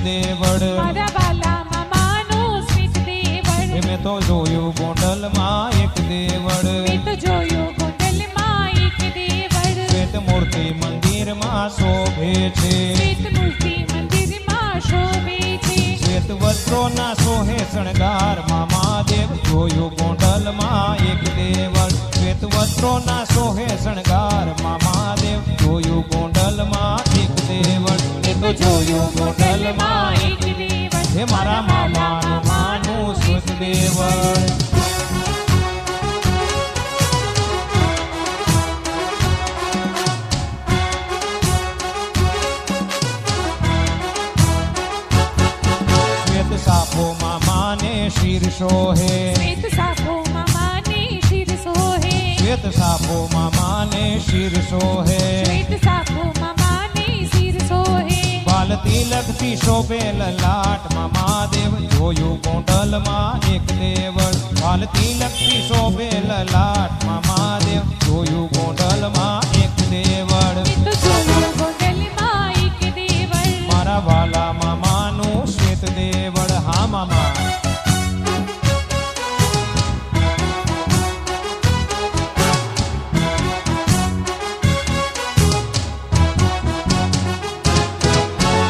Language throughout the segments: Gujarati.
દેવળ મારા વાલા મામાનું સ્મિત દેવળ મેં તો જોયું ગોંડલમાં એક દેવળ મેં તો જોયું ગોંડલમાં એક દેવળ શ્વેત મૂર્તિ મંદિરમાં શોભે છે શ્વેત મૂર્તિ મંદિરમાં શોભે છે શ્વેત વસ્ત્રોના સોહે શણગાર મહાદેવ જોયું ગોંડલમાં એક દેવળ શ્વેત વસ્ત્રોના સોહે શણગાર મહાદેવ જોયું ગોંડલમાં એક દેવળ એ તો જોયું ગોંડલમાં એક દેવળ હે મારા મામાનું માનું સુત દેવળ શ્વેત સાફો મામાને શિર સોહે શ્વેત સાફો મામાને શિર સોહે શ્વેત સાફો મામાને શિર સોહે શ્વેત સાફો મામાને શિર સોહે બાલ તિલકથી શોભે લલાટ મહાદેવ જોયું ગોંડલમાં એક દેવળ બાલ તિલકથી શોભે લલાટ મહાદેવ જોયું ગોંડલમાં એક દેવળ મેં તો જોયું ગોંડલમાં એક દેવળ મારા વાલા મામાનું શ્વેત દેવળ હા મામા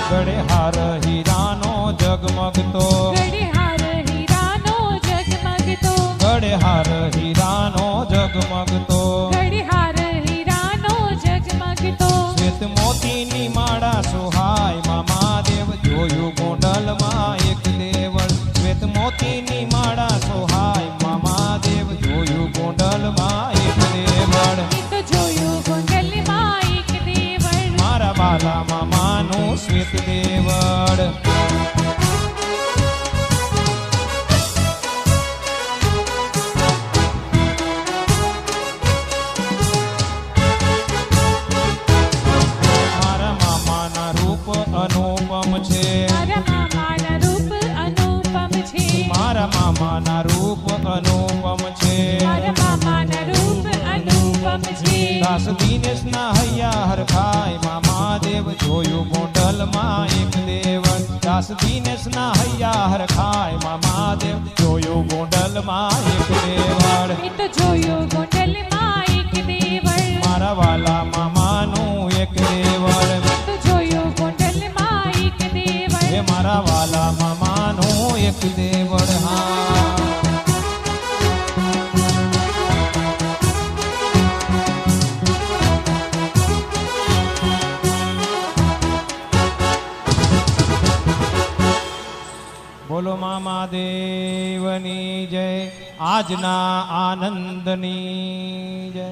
ગળે હાર હીરાનો જગમગતો ગળે હાર હીરાનો જગમગતો ગળે હાર હીરાનો જગમગતો ગળે હાર હીરાનો જગમગતો શ્વેત મોતીની માળા સોહાય મહાદેવ જોયું ગોંડલમાં એક દેવળ શ્વેત મોતીની માળા સોહાય મહાદેવ જોયું ગોંડલમાં એક દેવળ મેં તો જોયું ગોંડલમાં એક દેવળ મારા બાલા મામાનું શ્વેત દેવળ મારા મામાના રૂપ અનુપમ છે મારા મામાના રૂપ અનુપમ છે મારા મામાના રૂપ અનુપમ છે મારા મામાના રૂપ અનુપમ છે દાસ દિનેશના હૈયા હરખાય મહાદેવ જોયું ગોંડલમાં એક દેવળ દાસ દિનેશના હૈયા હરખાય મહાદેવ જોયું ગોંડલમાં એક દેવળ મેં તો જોયું ગોંડલમાં એક દેવળ મારા વાલા મામાનું એક દેવળ મેં તો જોયું ગોંડલમાં એક દેવળ હે મારા વાલા મામાનું એક દેવળ હા બોલો મામા દેવની જય આજના આનંદની જય